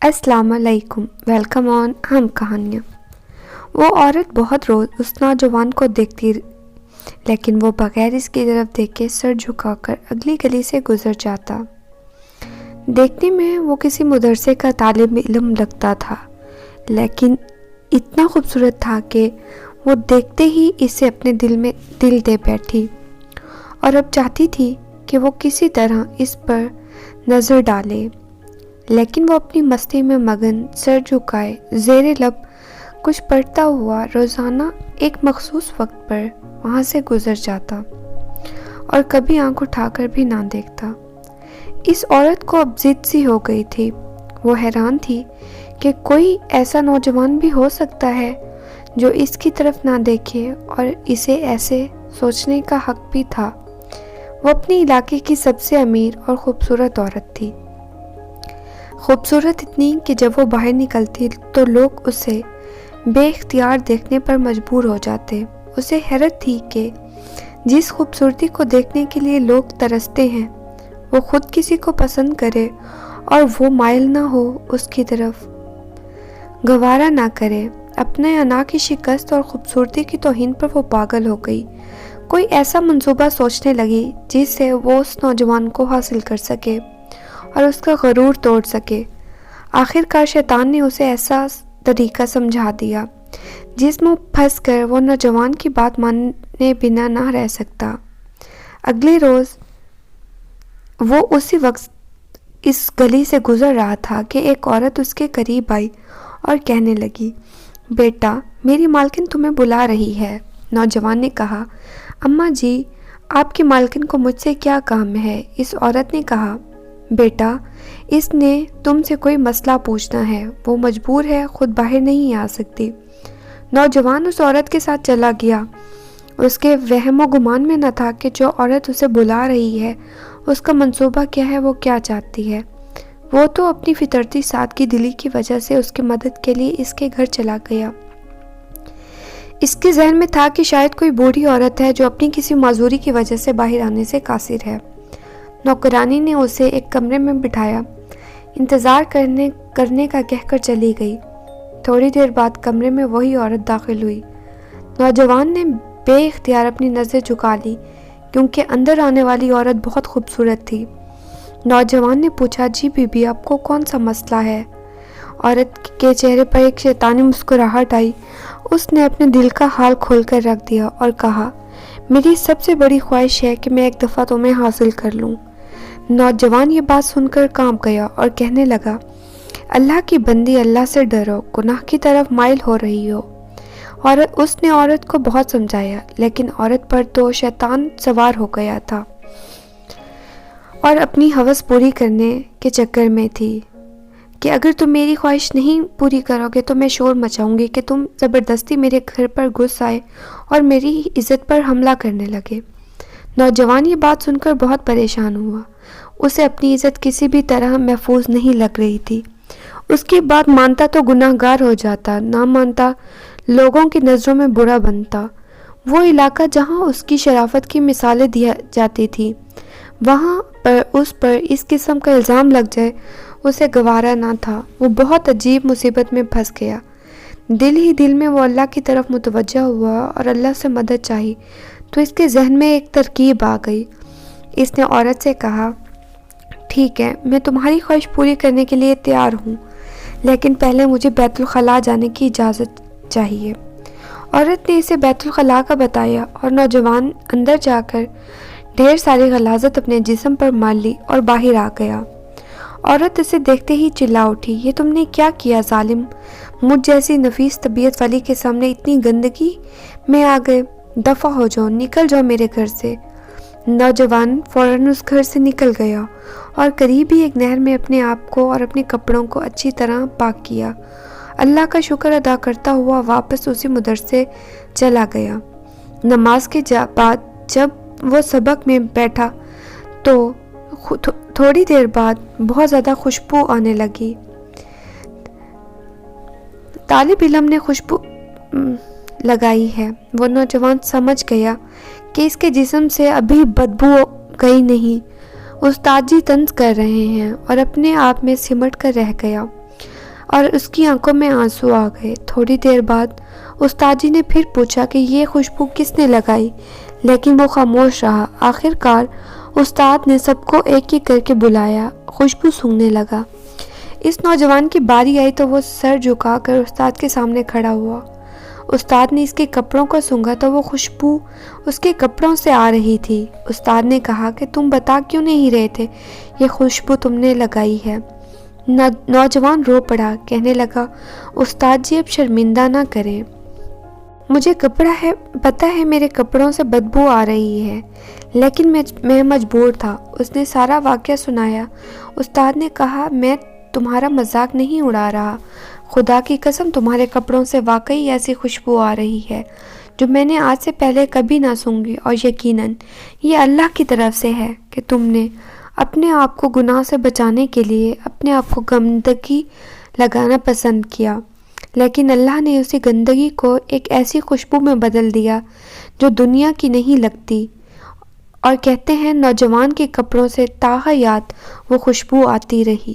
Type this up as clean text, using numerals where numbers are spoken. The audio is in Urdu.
السلام علیکم، ویلکم آن ہم کہانیاں۔ وہ عورت بہت روز اس نوجوان کو دیکھتی لیکن وہ بغیر اس کی طرف دیکھے سر جھکا کر اگلی گلی سے گزر جاتا۔ دیکھنے میں وہ کسی مدرسے کا طالب علم لگتا تھا، لیکن اتنا خوبصورت تھا کہ وہ دیکھتے ہی اسے اپنے دل میں دل دے بیٹھی، اور اب چاہتی تھی کہ وہ کسی طرح اس پر نظر ڈالے، لیکن وہ اپنی مستی میں مگن سر جھکائے زیر لب کچھ پڑھتا ہوا روزانہ ایک مخصوص وقت پر وہاں سے گزر جاتا اور کبھی آنکھ اٹھا کر بھی نہ دیکھتا۔ اس عورت کو اب ضد سی ہو گئی تھی۔ وہ حیران تھی کہ کوئی ایسا نوجوان بھی ہو سکتا ہے جو اس کی طرف نہ دیکھے، اور اسے ایسے سوچنے کا حق بھی تھا۔ وہ اپنے علاقے کی سب سے امیر اور خوبصورت عورت تھی، خوبصورت اتنی کہ جب وہ باہر نکلتی تو لوگ اسے بے اختیار دیکھنے پر مجبور ہو جاتے۔ اسے حیرت تھی کہ جس خوبصورتی کو دیکھنے کے لیے لوگ ترستے ہیں وہ خود کسی کو پسند کرے اور وہ مائل نہ ہو اس کی طرف، گوارا نہ کرے۔ اپنے انا کی شکست اور خوبصورتی کی توہین پر وہ پاگل ہو گئی۔ کوئی ایسا منصوبہ سوچنے لگی جس سے وہ اس نوجوان کو حاصل کر سکے اور اس کا غرور توڑ سکے۔ آخر کار شیطان نے اسے ایسا طریقہ سمجھا دیا جس میں پھنس کر وہ نوجوان کی بات مانے بنا نہ رہ سکتا۔ اگلے روز وہ اسی وقت اس گلی سے گزر رہا تھا کہ ایک عورت اس کے قریب آئی اور کہنے لگی، بیٹا، میری مالکن تمہیں بلا رہی ہے۔ نوجوان نے کہا، اماں جی، آپ کی مالکن کو مجھ سے کیا کام ہے؟ اس عورت نے کہا، بیٹا، اس نے تم سے کوئی مسئلہ پوچھنا ہے، وہ مجبور ہے، خود باہر نہیں آ سکتی۔ نوجوان اس عورت کے ساتھ چلا گیا۔ اس کے وہم و گمان میں نہ تھا کہ جو عورت اسے بلا رہی ہے اس کا منصوبہ کیا ہے، وہ کیا چاہتی ہے۔ وہ تو اپنی فطرتی سادگی دلی کی وجہ سے اس کی مدد کے لیے اس کے گھر چلا گیا۔ اس کے ذہن میں تھا کہ شاید کوئی بوڑھی عورت ہے جو اپنی کسی معذوری کی وجہ سے باہر آنے سے قاصر ہے۔ نوکرانی نے اسے ایک کمرے میں بٹھایا، انتظار کرنے کا کہہ کر چلی گئی۔ تھوڑی دیر بعد کمرے میں وہی عورت داخل ہوئی۔ نوجوان نے بے اختیار اپنی نظر جھکا لی کیونکہ اندر آنے والی عورت بہت خوبصورت تھی۔ نوجوان نے پوچھا، جی بی بی، آپ کو کون سا مسئلہ ہے؟ عورت کے چہرے پر ایک شیطانی مسکراہٹ آئی۔ اس نے اپنے دل کا حال کھول کر رکھ دیا اور کہا، میری سب سے بڑی خواہش ہے کہ میں ایک دفعہ تمہیں حاصل کر لوں۔ نوجوان یہ بات سن کر کانپ گیا اور کہنے لگا، اللہ کی بندی، اللہ سے ڈرو، گناہ کی طرف مائل ہو رہی ہو۔ اور اس نے عورت کو بہت سمجھایا، لیکن عورت پر تو شیطان سوار ہو گیا تھا اور اپنی ہوس پوری کرنے کے چکر میں تھی کہ اگر تم میری خواہش نہیں پوری کرو گے تو میں شور مچاؤں گی کہ تم زبردستی میرے گھر پر گھس آئے اور میری عزت پر حملہ کرنے لگے۔ نوجوان یہ بات سن کر بہت پریشان ہوا۔ اسے اپنی عزت کسی بھی طرح محفوظ نہیں لگ رہی تھی۔ اس کی بات مانتا تو گناہ گار ہو جاتا، نہ مانتا لوگوں کی نظروں میں برا بنتا۔ وہ علاقہ جہاں اس کی شرافت کی مثالیں دی جاتی تھی، وہاں پر اس پر اس قسم کا الزام لگ جائے اسے گوارا نہ تھا۔ وہ بہت عجیب مصیبت میں پھنس گیا۔ دل ہی دل میں وہ اللہ کی طرف متوجہ ہوا اور اللہ سے مدد چاہی تو اس کے ذہن میں ایک ترکیب آ گئی۔ اس نے عورت سے کہا، ٹھیک ہے، میں تمہاری خواہش پوری کرنے کے لیے تیار ہوں، لیکن پہلے مجھے بیت الخلاء جانے کی اجازت چاہیے۔ عورت نے اسے بیت الخلاء کا بتایا اور نوجوان اندر جا کر ڈھیر ساری غلاظت اپنے جسم پر مال لی اور باہر آ گیا۔ عورت اسے دیکھتے ہی چلا اٹھی، یہ تم نے کیا کیا ظالم؟ مجھ جیسی نفیس طبیعت والی کے سامنے اتنی گندگی میں آ گئے، دفع ہو جاؤ، نکل جاؤ میرے گھر سے۔ نوجوان فوراً اس گھر سے نکل گیا اور قریب ہی ایک نہر میں اپنے آپ کو اور اپنے کپڑوں کو اچھی طرح پاک کیا۔ اللہ کا شکر ادا کرتا ہوا واپس اسی مدرسے چلا گیا۔ نماز کے بعد جب وہ سبق میں بیٹھا تو تھوڑی دیر بعد بہت زیادہ خوشبو آنے لگی۔ طالب علم نے خوشبو لگائی ہے۔ وہ نوجوان سمجھ گیا کہ اس کے جسم سے ابھی بدبو گئی نہیں، استاد جی طنز کر رہے ہیں، اور اپنے آپ میں سمٹ کر رہ گیا۔ اور اس کی آنکھوں میں آنسو آ گئے۔ تھوڑی دیر بعد استاد جی نے پھر پوچھا کہ یہ خوشبو کس نے لگائی، لیکن وہ خاموش رہا۔ آخر کار استاد نے سب کو ایک ایک کر کے بلایا، خوشبو سونگھنے لگا۔ اس نوجوان کی باری آئی تو وہ سر جھکا کر استاد کے سامنے کھڑا ہوا۔ استاد نے اس کے کپڑوں کو سونگھا تو وہ خوشبو اس کے کپڑوں سے آ رہی تھی۔ استاد نے کہا کہ تم بتا کیوں نہیں رہے تھے یہ خوشبو تم نے لگائی ہے؟ نوجوان رو پڑا، کہنے لگا استاد جی اب شرمندہ نہ کریں، مجھے پتہ ہے میرے کپڑوں سے بدبو آ رہی ہے، لیکن میں مجبور تھا۔ اس نے سارا واقعہ سنایا۔ استاد نے کہا میں تمہارا مذاق نہیں اڑا رہا، خدا کی قسم تمہارے کپڑوں سے واقعی ایسی خوشبو آ رہی ہے جو میں نے آج سے پہلے کبھی نہ سونگھی، اور یقیناً یہ اللہ کی طرف سے ہے کہ تم نے اپنے آپ کو گناہ سے بچانے کے لیے اپنے آپ کو گندگی لگانا پسند کیا، لیکن اللہ نے اسی گندگی کو ایک ایسی خوشبو میں بدل دیا جو دنیا کی نہیں لگتی، اور کہتے ہیں نوجوان کے کپڑوں سے تا حیات وہ خوشبو آتی رہی۔